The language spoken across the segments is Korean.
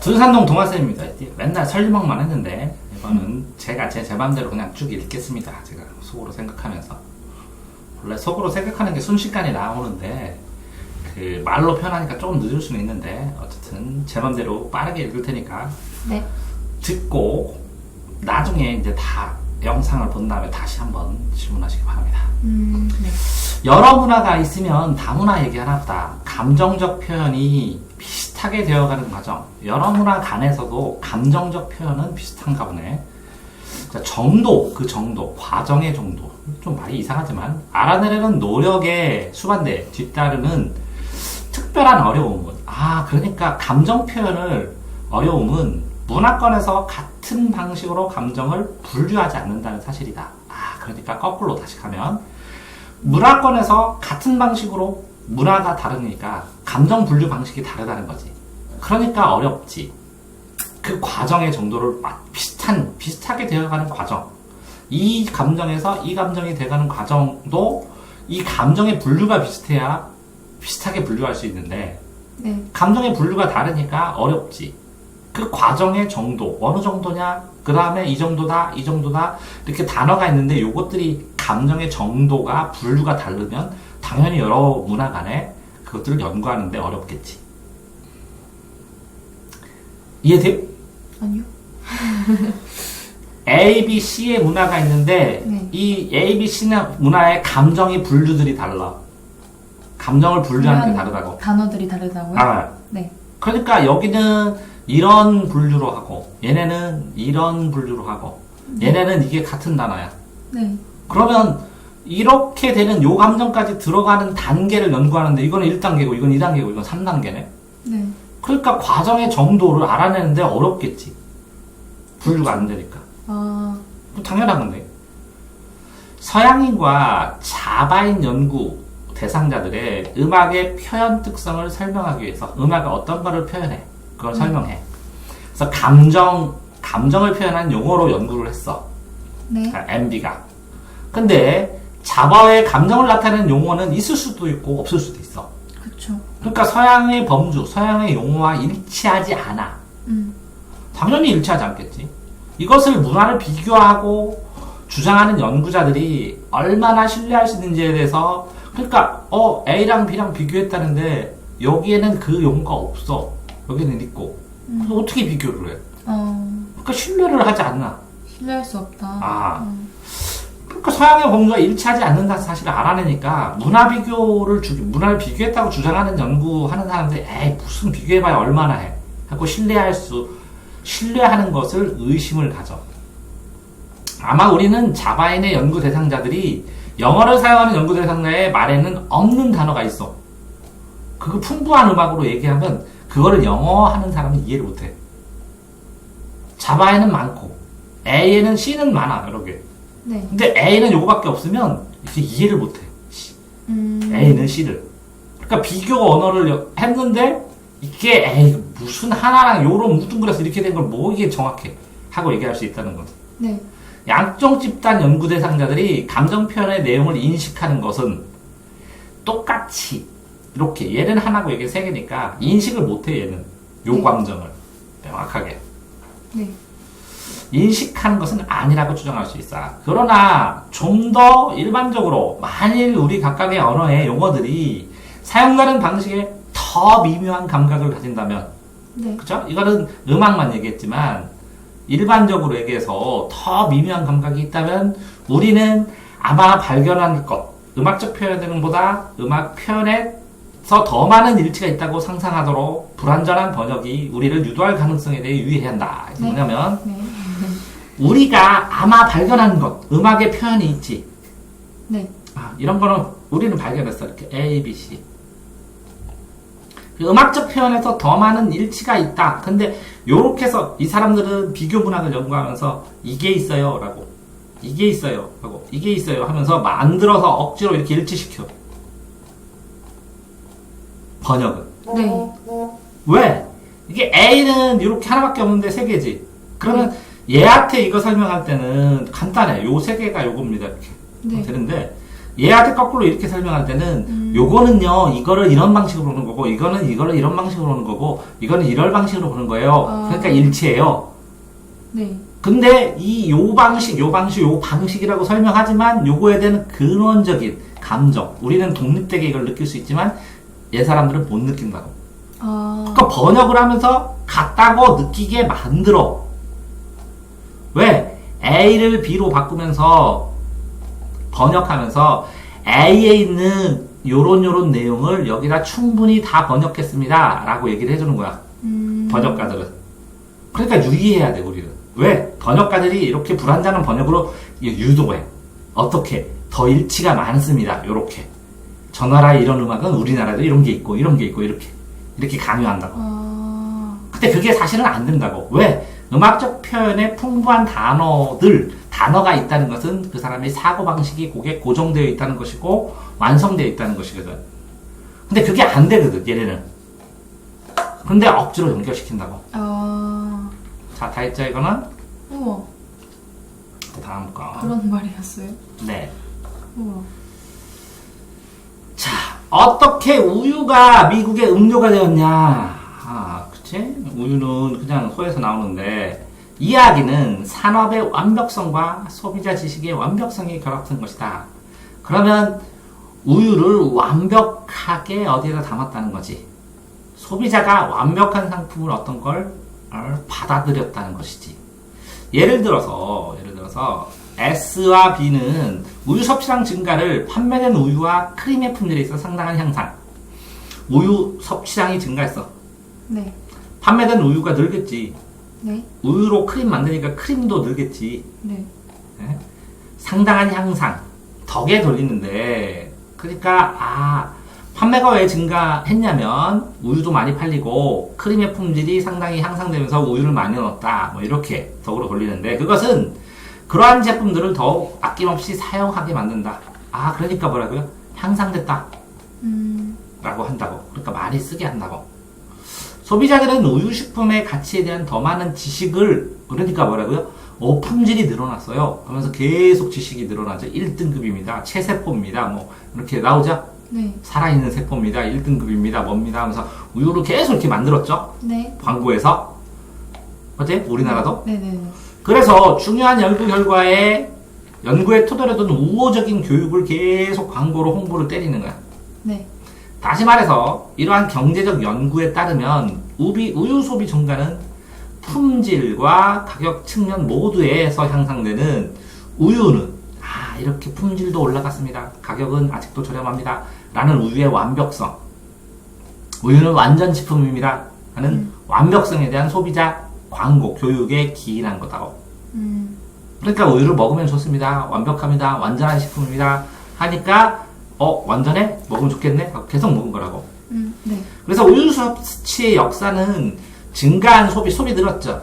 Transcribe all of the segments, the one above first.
둔산동 동화쌤입니다. 맨날 설리먹만 했는데 이거는 제가 제 맘대로 그냥 쭉 읽겠습니다. 제가 속으로 생각하면서. 원래 속으로 생각하는 게 순식간에 나오는데 그 말로 표현하니까 조금 늦을 수는 있는데 어쨌든 제 맘대로 빠르게 읽을 테니까 네. 듣고 나중에 이제 다 영상을 본 다음에 다시 한번 질문하시기 바랍니다. 네. 여러 문화가 있으면 다문화 얘기하나 보다. 감정적 표현이 비슷하게 되어가는 과정. 여러 문화 간에서도 감정적 표현은 비슷한가 보네. 자, 정도, 그 정도, 과정의 정도. 좀 말이 이상하지만 알아내려는 노력에 수반돼 뒤따르는 특별한 어려움은, 그러니까 감정 표현을 어려움은 문화권에서 같은 방식으로 감정을 분류하지 않는다는 사실이다. 그러니까 거꾸로 다시 가면 문화권에서 같은 방식으로 문화가 다르니까 감정 분류 방식이 다르다는 거지. 그러니까 어렵지. 그 과정의 정도를 비슷하게 되어가는 과정. 이 감정에서 이 감정이 되어가는 과정도 이 감정의 분류가 비슷해야 비슷하게 분류할 수 있는데 네. 감정의 분류가 다르니까 어렵지. 그 과정의 정도, 어느 정도냐, 그 다음에 이 정도다, 이 정도다, 이렇게 단어가 있는데 요것들이 감정의 정도가 분류가 다르면 당연히 여러 문화 간에 그것들을 연구하는데 어렵겠지. 이해돼요? 아니요. A, B, C의 문화가 있는데 네. 이 A, B, C 문화의 감정의 분류들이 달라. 감정을 분류하는 게 다르다고. 단어들이 다르다고요? 네. 그러니까 여기는 이런 분류로 하고 얘네는 이런 분류로 하고 얘네는 이게 같은 단어야. 네. 그러면 이렇게 되는 요 감정까지 들어가는 단계를 연구하는데 이거는 1단계고 이건 2단계고 이건 3단계네. 네. 그러니까 과정의 정도를 알아내는데 어렵겠지. 분류가 안 되니까. 당연한 건데. 서양인과 자바인 연구 대상자들의 음악의 표현 특성을 설명하기 위해서 음악은 어떤 거를 표현해. 그걸 설명해. 그래서 감정을 표현한 용어로 연구를 했어. 네. MB가. 근데 자바의 감정을 나타내는 용어는 있을 수도 있고 없을 수도 있어. 그쵸. 그러니까 서양의 범주, 서양의 용어와 일치하지 않아. 당연히 일치하지 않겠지. 이것을 문화를 비교하고 주장하는 연구자들이 얼마나 신뢰할 수 있는지에 대해서 그러니까 A랑 B랑 비교했다는데 여기에는 그 용어가 없어. 여기는 있고. 그래서 어떻게 비교를 해? 그러니까 신뢰를 하지 않나. 신뢰할 수 없다. 그러니까 서양의 범주와 일치하지 않는다는 사실을 알아내니까 문화를 비교했다고 주장하는 연구하는 사람들이 무슨 비교해봐야 얼마나 해. 하고 신뢰하는 것을 의심을 가져. 아마 우리는 자바인의 연구 대상자들이 영어를 사용하는 연구 대상자의 말에는 없는 단어가 있어. 그거 풍부한 음악으로 얘기하면 그거를 영어 하는 사람은 이해를 못해. 자바에는 많고 A에는 C는 많아 여러 개. 네. 근데 A는 요거밖에 없으면 이렇게 이해를 못해. A는 C를. 그러니까 비교 언어를 했는데 이게 무슨 하나랑 요런 뭉뚱그려서 이렇게 된 걸 뭐 이게 정확해 하고 얘기할 수 있다는 거지. 네. 양쪽 집단 연구 대상자들이 감정 표현의 내용을 인식하는 것은 똑같이 이렇게 얘는 하나고 얘는 세 개니까 인식을 못해 얘는 요 감정을 명확하게 네. 인식하는 것은 아니라고 주장할 수 있어. 그러나 좀 더 일반적으로 만일 우리 각각의 언어의 용어들이 사용되는 방식에 더 미묘한 감각을 가진다면 네. 그죠? 이거는 음악만 얘기했지만 일반적으로 얘기해서 더 미묘한 감각이 있다면 우리는 아마 발견한 것, 음악적 표현보다 음악 표현에서 더 많은 일치가 있다고 상상하도록 불완전한 번역이 우리를 유도할 가능성에 대해 유의해야 한다. 네. 뭐냐면 네. 우리가 아마 발견한 것, 음악의 표현이 있지. 네. 이런 거는 우리는 발견했어. 이렇게 A, B, C. 음악적 표현에서 더 많은 일치가 있다. 근데 요렇게 해서 이 사람들은 비교 문학을 연구하면서 이게 있어요 라고 이게 있어요 하고 이게 있어요 하면서 만들어서 억지로 이렇게 일치시켜. 번역은. 네. 왜? 이게 A는 이렇게 하나밖에 없는데 세 개지. 그러면 얘한테 이거 설명할 때는 간단해. 요 세 개가 요겁니다. 이렇게 네. 되는데 얘한테 거꾸로 이렇게 설명할 때는 요거는요 이거를 이런 방식으로 보는 거고 이거는 이거를 이런 방식으로 보는 거고 이거는 이런 방식으로 보는 거예요. 그러니까 일치해요. 네. 근데 요 방식이라고 설명하지만 요거에 대한 근원적인 감정 우리는 독립되게 이걸 느낄 수 있지만 얘 사람들은 못 느낀다고. 그러니까 번역을 하면서 같다고 느끼게 만들어. 왜? A를 B로 바꾸면서 번역하면서 A에 있는 요런 내용을 여기다 충분히 다 번역했습니다 라고 얘기를 해주는 거야. 번역가들은. 그러니까 유의해야 돼 우리는. 왜? 번역가들이 이렇게 불완전한 번역으로 유도해. 어떻게? 더 일치가 많습니다. 요렇게. 저 나라의 이런 음악은 우리나라도 이런 게 있고 이렇게 강요한다고. 근데 그게 사실은 안 된다고. 왜? 음악적 표현에 풍부한 단어가 있다는 것은 그 사람의 사고방식이 그게 고정되어 있다는 것이고 완성되어 있다는 것이거든. 근데 그게 안 되거든 얘네는. 근데 억지로 연결시킨다고. 자, 다 했죠 이거는? 우와. 다음 거. 그런 말이었어요? 네. 우와. 자, 어떻게 우유가 미국의 음료가 되었냐? 그치? 우유는 그냥 소에서 나오는데, 이야기는 산업의 완벽성과 소비자 지식의 완벽성이 결합된 것이다. 그러면 우유를 완벽하게 어디에다 담았다는 거지. 소비자가 완벽한 상품을 어떤 걸 받아들였다는 것이지. 예를 들어서 S와 B는 우유 섭취량 증가를 판매된 우유와 크림의 품질에 있어 상당한 향상. 우유 섭취량이 증가했어. 네. 판매된 우유가 늘겠지. 네. 우유로 크림 만드니까 크림도 늘겠지. 네. 네? 상당한 향상. 덕에 돌리는데, 그러니까 판매가 왜 증가했냐면 우유도 많이 팔리고 크림의 품질이 상당히 향상되면서 우유를 많이 넣었다. 뭐 이렇게 덕으로 돌리는데 그것은 그러한 제품들을 더욱 아낌없이 사용하게 만든다. 그러니까 뭐라고요? 향상됐다. 라고 한다고. 그러니까 많이 쓰게 한다고. 소비자들은 우유식품의 가치에 대한 더 많은 지식을, 그러니까 뭐라고요? 품질이 늘어났어요. 그러면서 계속 지식이 늘어나죠. 1등급입니다. 체세포입니다. 뭐 이렇게 나오죠? 네. 살아있는 세포입니다. 1등급입니다. 뭡니다. 하면서 우유를 계속 이렇게 만들었죠. 네. 광고에서. 어때? 우리나라도? 네네네. 그래서 중요한 연구에 토대로 둔 우호적인 교육을 계속 광고로 홍보를 때리는 거야. 네. 다시 말해서 이러한 경제적 연구에 따르면 우유 소비 증가는 품질과 가격 측면 모두에서 향상되는 우유는 이렇게 품질도 올라갔습니다. 가격은 아직도 저렴합니다. 라는 우유의 완벽성. 우유는 완전 식품입니다. 하는 완벽성에 대한 소비자 광고, 교육에 기인한 거다고. 그러니까 우유를 먹으면 좋습니다. 완벽합니다. 완전한 식품입니다. 하니까 완전해? 먹으면 좋겠네? 하고 계속 먹은 거라고. 네. 그래서 우유 섭취의 역사는 증가한 소비 늘었죠.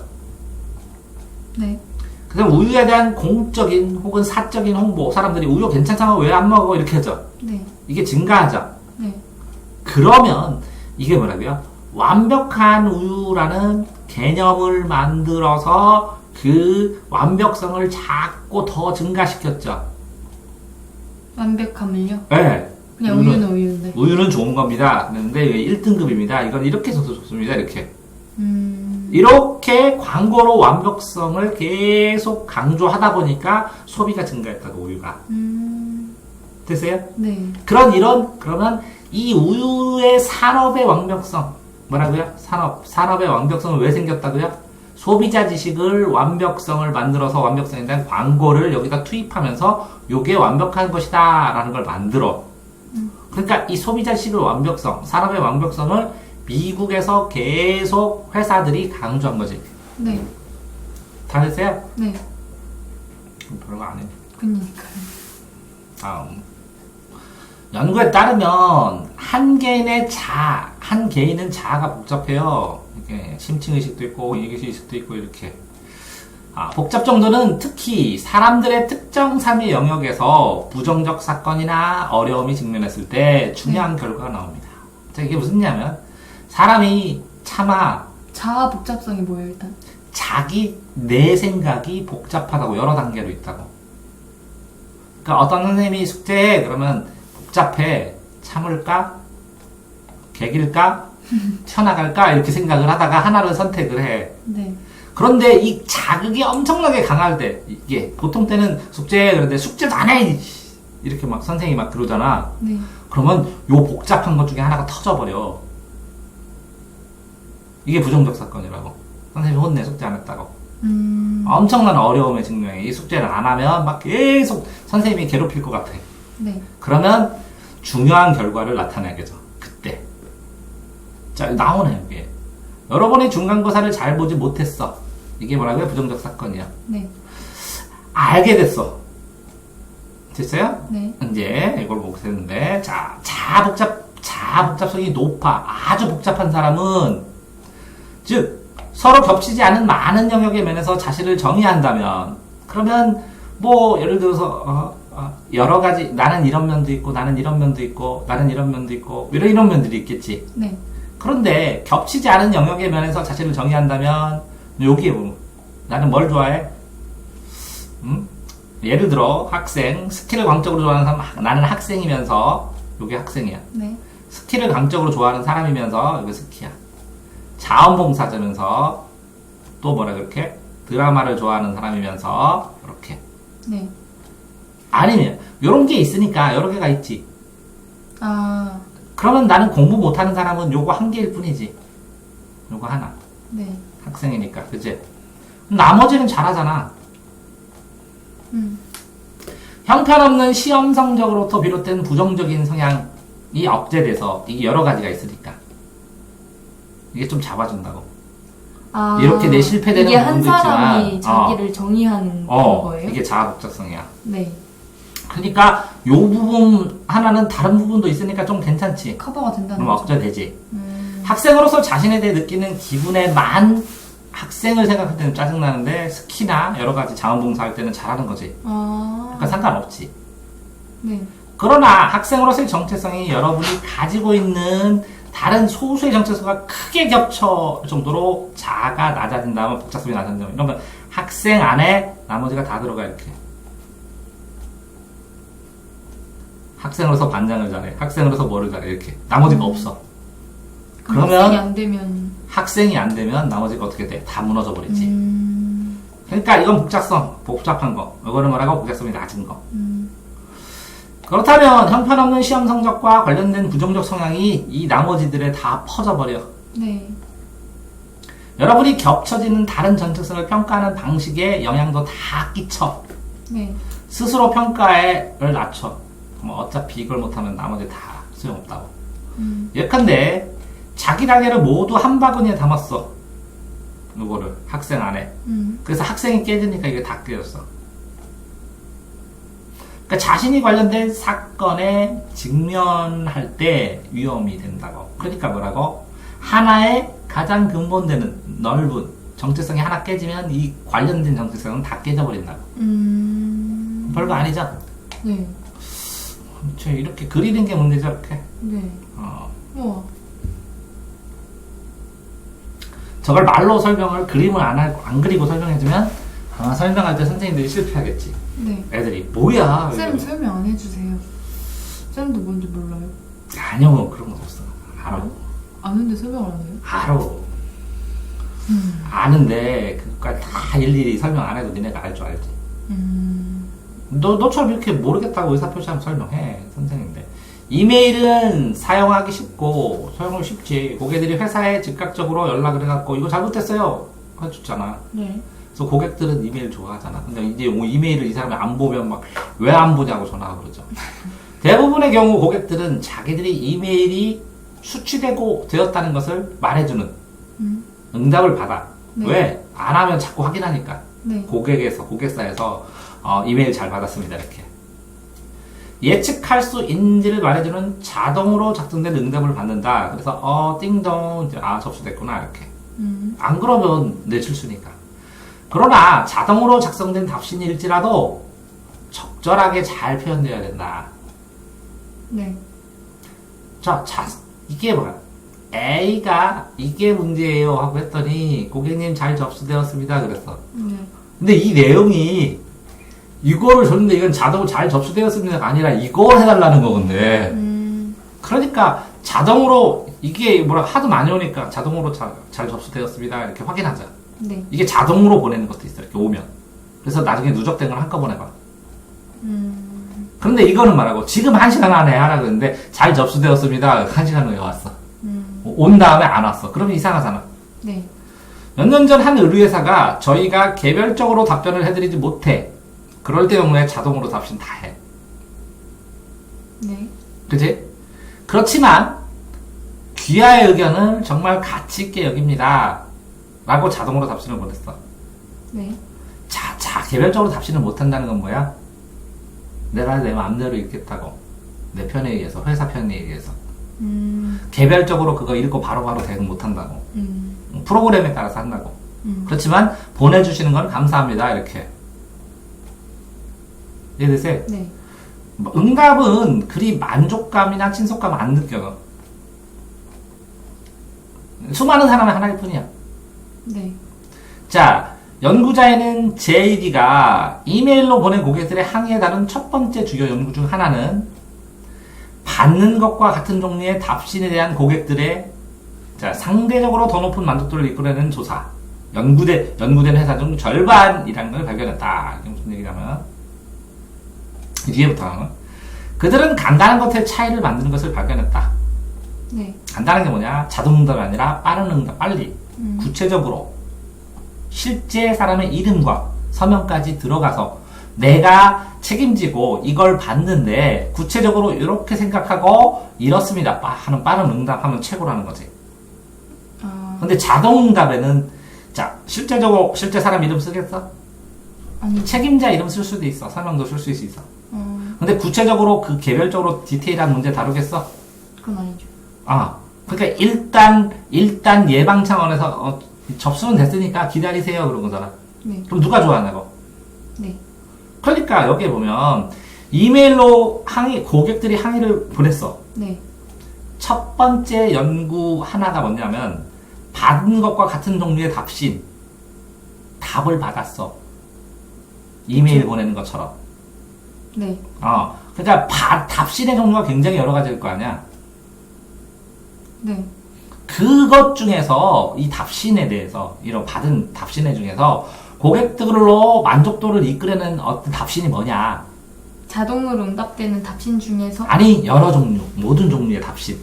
네. 그다음 우유에 대한 공적인 혹은 사적인 홍보, 사람들이 우유 괜찮잖아 왜 안 먹어 이렇게 하죠. 네. 이게 증가하죠. 네. 그러면 이게 뭐라고요? 완벽한 우유라는 개념을 만들어서 그 완벽성을 자꾸 더 증가시켰죠. 완벽함을요? 네. 그냥 우유는 우유인데. 우유는 좋은 겁니다. 그런데 1등급입니다. 이건 이렇게 해서도 좋습니다. 이렇게 광고로 완벽성을 계속 강조하다 보니까 소비가 증가했다고 우유가. 됐어요? 네. 그러면 이 우유의 산업의 완벽성 뭐라고요? 산업의 완벽성은 왜 생겼다고요? 소비자 지식을 완벽성을 만들어서 완벽성에 대한 광고를 여기다 투입하면서 요게 완벽한 것이다 라는 걸 만들어. 그러니까 이 소비자 지식의 완벽성, 산업의 완벽성을 미국에서 계속 회사들이 강조한 거지. 네. 다 됐어요? 네. 별거 안 해. 그니까요. 다음. 연구에 따르면 한 개인은 자아가 복잡해요. 이렇게 심층의식도 있고 이기의식도 있고 이렇게. 복잡 정도는 특히 사람들의 특정 삶의 영역에서 부정적 사건이나 어려움이 직면했을 때 중요한 결과가 나옵니다. 자, 이게 무슨 얘기냐면 사람이 차마 자아 복잡성이 뭐예요 일단? 내 생각이 복잡하다고 여러 단계로 있다고. 그러니까 어떤 선생님이 숙제해 그러면 복잡해 참을까? 개길까? 튀어나갈까? 이렇게 생각을 하다가 하나를 선택을 해. 네. 그런데 이 자극이 엄청나게 강할 때 이게 보통 때는 숙제해 그런데 숙제도 안 해. 이렇게 막 선생님이 막 그러잖아. 네. 그러면 요 복잡한 것 중에 하나가 터져버려. 이게 부정적 사건이라고. 선생님이 혼내 숙제 안 했다고. 엄청난 어려움에 직면해. 이 숙제를 안 하면 막 계속 선생님이 괴롭힐 것 같아. 네. 그러면 중요한 결과를 나타내겠죠. 그때. 자, 나오네, 이게. 여러분이 중간고사를 잘 보지 못했어. 이게 뭐라고요? 부정적 사건이야. 네. 알게 됐어. 됐어요? 네. 이제 이걸 보겠는데, 자, 복잡성이 높아. 아주 복잡한 사람은, 즉, 서로 겹치지 않은 많은 영역의 면에서 자신을 정의한다면, 그러면, 뭐, 예를 들어서, 여러 가지, 나는 이런 면도 있고, 나는 이런 면도 있고, 나는 이런 면도 있고, 이런 면들이 있겠지. 네. 그런데, 겹치지 않은 영역의 면에서 자신을 정의한다면, 여기에 보면, 나는 뭘 좋아해? 예를 들어, 학생, 스킬을 광적으로 좋아하는 사람, 나는 학생이면서, 요게 학생이야. 네. 스킬을 강적으로 좋아하는 사람이면서, 이거 스키야. 자원봉사자면서, 또 뭐라 그렇게? 드라마를 좋아하는 사람이면서, 이렇게. 네. 아니면, 요런 게 있으니까, 여러 개가 있지. 아. 그러면 나는 공부 못하는 사람은 요거 한 개일 뿐이지. 요거 하나. 네. 학생이니까, 그치? 나머지는 잘하잖아. 형편없는 시험 성적으로부터 비롯된 부정적인 성향이 억제돼서, 이게 여러 가지가 있으니까. 이게 좀 잡아준다고. 아. 이렇게 내 실패되는 이게 한 부분도 사람이 있지만, 자기를 정의하는 그런 거예요? 이게 자아복잡성이야. 네. 그러니까 요 부분 하나는 다른 부분도 있으니까 좀 괜찮지. 커버가 된다는 그럼 거죠. 억제되지. 학생으로서 자신에 대해 느끼는 기분의 학생을 생각할 때는 짜증나는데 스키나 여러 가지 자원봉사할 때는 잘하는 거지. 아. 그러니까 상관없지. 네. 그러나 학생으로서의 정체성이 여러분이 가지고 있는 다른 소수의 정체성과 크게 겹쳐 정도로 자아가 낮아진다면, 복잡성이 낮아진다면, 이러면 학생 안에 나머지가 다 들어가, 이렇게. 학생으로서 반장을 잘해. 학생으로서 뭐를 잘해. 이렇게. 나머지가 없어. 학생이 그러면 안 되면. 학생이 안 되면 나머지가 어떻게 돼? 다 무너져 버리지. 그러니까 이건 복잡한 거. 이거는 뭐라고? 복잡성이 낮은 거. 그렇다면 형편없는 시험 성적과 관련된 부정적 성향이 이 나머지들에 다 퍼져버려. 네. 여러분이 겹쳐지는 다른 정체성을 평가하는 방식에 영향도 다 끼쳐. 네. 스스로 평가를 낮춰. 뭐 어차피 이걸 못하면 나머지 다 소용없다고. 예컨대 자기 달걀을 모두 한 바구니에 담았어. 요거를 학생 안에. 그래서 학생이 깨지니까 이게 다 깨졌어. 그러니까 자신이 관련된 사건에 직면할 때 위험이 된다고. 그러니까 뭐라고? 하나의 가장 근본되는 넓은 정체성이 하나 깨지면 이 관련된 정체성은 다 깨져버린다고. 별거 아니죠? 네. 이렇게 그리는 게 문제죠, 이렇게. 네. 우와. 저걸 말로 그림을 안 그리고 설명해주면 아마 설명할 때 선생님들이 실패하겠지. 네. 애들이 뭐야? 쌤 설명 안 해주세요. 쌤도 뭔지 몰라요. 아니요, 그런 거 없어. 알아. 아는데 설명을 안 해요? 알아. 아는데 그것까지 다 일일이 설명 안 해도 니네가 알 줄 알지. 너처럼 이렇게 모르겠다고 의사표시하면 설명해, 선생님인데. 이메일은 사용하기 쉽고 사용하기 쉽지. 고객들이 회사에 즉각적으로 연락을 해갖고 이거 잘못됐어요 해줬잖아. 네. 그래서 고객들은 이메일 좋아하잖아. 근데 이제 이메일을 이 사람이 안 보면 막 왜 안 보냐고 전화가 그러죠. 대부분의 경우 고객들은 자기들이 이메일이 수취되고 되었다는 것을 말해주는 응답을 받아. 네. 왜? 안 하면 자꾸 확인하니까. 네. 고객사에서 이메일 잘 받았습니다 이렇게. 예측할 수 있는지를 말해주는 자동으로 작성된 응답을 받는다. 그래서 띵동, 접수됐구나 이렇게. 안 그러면 내 실수니까. 그러나 자동으로 작성된 답신일지라도 적절하게 잘 표현되어야 된다. 네. 이게 뭐야? A가 이게 문제예요 하고 했더니 고객님 잘 접수되었습니다 그랬어. 네. 근데 이 내용이 이거를 줬는데 이건 자동으로 잘 접수되었습니다가 아니라 이걸 해달라는 거건데. 그러니까 자동으로 이게 뭐라 하도 많이 오니까 자동으로 잘 접수되었습니다 이렇게 확인하자. 네. 이게 자동으로 보내는 것도 있어 이렇게 오면. 그래서 나중에 누적된 걸 한꺼번에 봐. 그런데 이거는 말하고 지금 1시간 안에 하라 그랬는데 잘 접수되었습니다. 1시간 후에 왔어. 온 다음에 안 왔어. 그러면 이상하잖아. 네. 몇 년 전 한 의류회사가 저희가 개별적으로 답변을 해드리지 못해. 그럴 경우에 자동으로 답신 다 해. 네. 그치? 그렇지만 귀하의 의견을 정말 가치 있게 여깁니다. 라고 자동으로 답신을 보냈어. 네. 자, 개별적으로 답신을 못한다는 건 뭐야? 내가 내 마음대로 읽겠다고. 내 편에 의해서, 회사 편에 의해서. 개별적으로 그거 읽고 바로바로 대응 못한다고. 프로그램에 따라서 한다고. 그렇지만 보내주시는 건 감사합니다. 이렇게. 이해되세요? 네. 응답은 그리 만족감이나 친속감 안 느껴요. 수많은 사람의 하나일 뿐이야. 네. 자, 연구자에는 JD가 이메일로 보낸 고객들의 항의에 다룬 첫 번째 주요 연구 중 하나는 받는 것과 같은 종류의 답신에 대한 고객들의 상대적으로 더 높은 만족도를 이끌어내는 조사. 연구된 회사 중 절반이라는 걸 발견했다. 이게 무슨 얘기냐면, 뒤에부터. 그들은 간단한 것의 차이를 만드는 것을 발견했다. 네. 간단한 게 뭐냐? 자동 응답이 아니라 빠른 응답, 빨리. 구체적으로. 실제 사람의 이름과 서명까지 들어가서 내가 책임지고 이걸 봤는데 구체적으로 이렇게 생각하고 이렇습니다. 하는 빠른 응답하면 최고라는 거지. 근데 자동 응답에는 실제 사람 이름 쓰겠어? 아니. 책임자 이름 쓸 수도 있어. 설명도 쓸 수 있어. 근데 구체적으로 그 개별적으로 디테일한 문제 다루겠어? 그건 아니죠. 그러니까 일단 예방 차원에서 접수는 됐으니까 기다리세요 그런 거잖아. 네. 그럼 누가 좋아하냐고? 네. 그러니까 여기에 보면 이메일로 고객들이 항의를 보냈어. 네. 첫 번째 연구 하나가 뭐냐면 받은 것과 같은 종류의 답신. 답을 받았어. 이메일 그쵸? 보내는 것처럼. 네. 그러니까 답신의 종류가 굉장히 여러 가지일 거 아니야. 네. 그것 중에서 이 답신에 대해서 이런 받은 답신의 중에서 고객들로 만족도를 이끌어내는 어떤 답신이 뭐냐? 자동으로 응답되는 답신 중에서 아니 여러 종류, 모든 종류의 답신.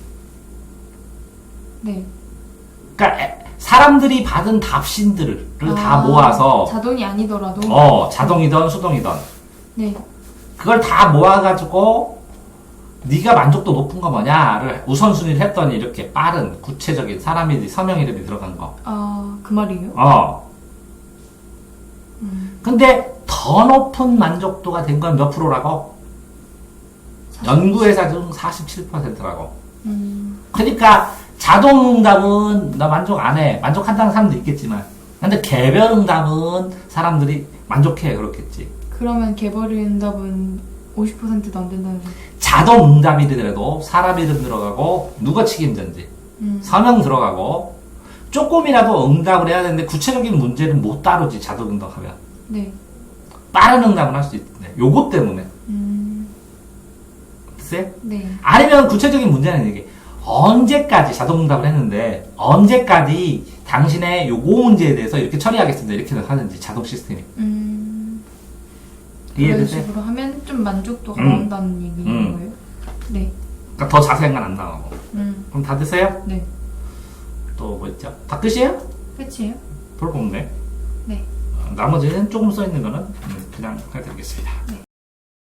네. 그러니까 사람들이 받은 답신들을 다 모아서 자동이 아니더라도 자동이든 수동이든 네. 그걸 다 모아가지고 네가 만족도 높은 거 뭐냐를 우선순위를 했더니 이렇게 빠른 구체적인 사람 서명 이름이 들어간 거. 그 말이에요? 근데 더 높은 만족도가 된 건 몇 프로라고? 연구회사 중 47%라고. 그러니까 자동응답은 나 만족 안 해. 만족한다는 사람도 있겠지만. 근데 개별응답은 사람들이 만족해. 그렇겠지. 그러면 개별 응답은 50%도 안 된다는 거죠? 자동응답이더라도 사람 이름 들어가고 누가 책임졌는지 서명 들어가고 조금이라도 응답을 해야 되는데 구체적인 문제는 못 다루지. 자동응답하면. 네. 빠른 응답은 할 수 있는데 요것 때문에. 글쎄? 네. 아니면 구체적인 문제는 이게 언제까지 자동응답을 했는데 언제까지 당신의 요거 문제에 대해서 이렇게 처리하겠습니다. 이렇게 하는지 자동 시스템이. 그런 이해되세요? 식으로 하면 좀 만족도가 나온다는 얘기인 거예요? 네. 그러니까 더 자세한 건 안 나오고. 그럼 다 됐어요? 네. 또 뭐 있죠? 다 끝이에요? 끝이에요? 별거 없네. 네. 나머지는 조금 써있는 거는 그냥 해드리겠습니다. 네.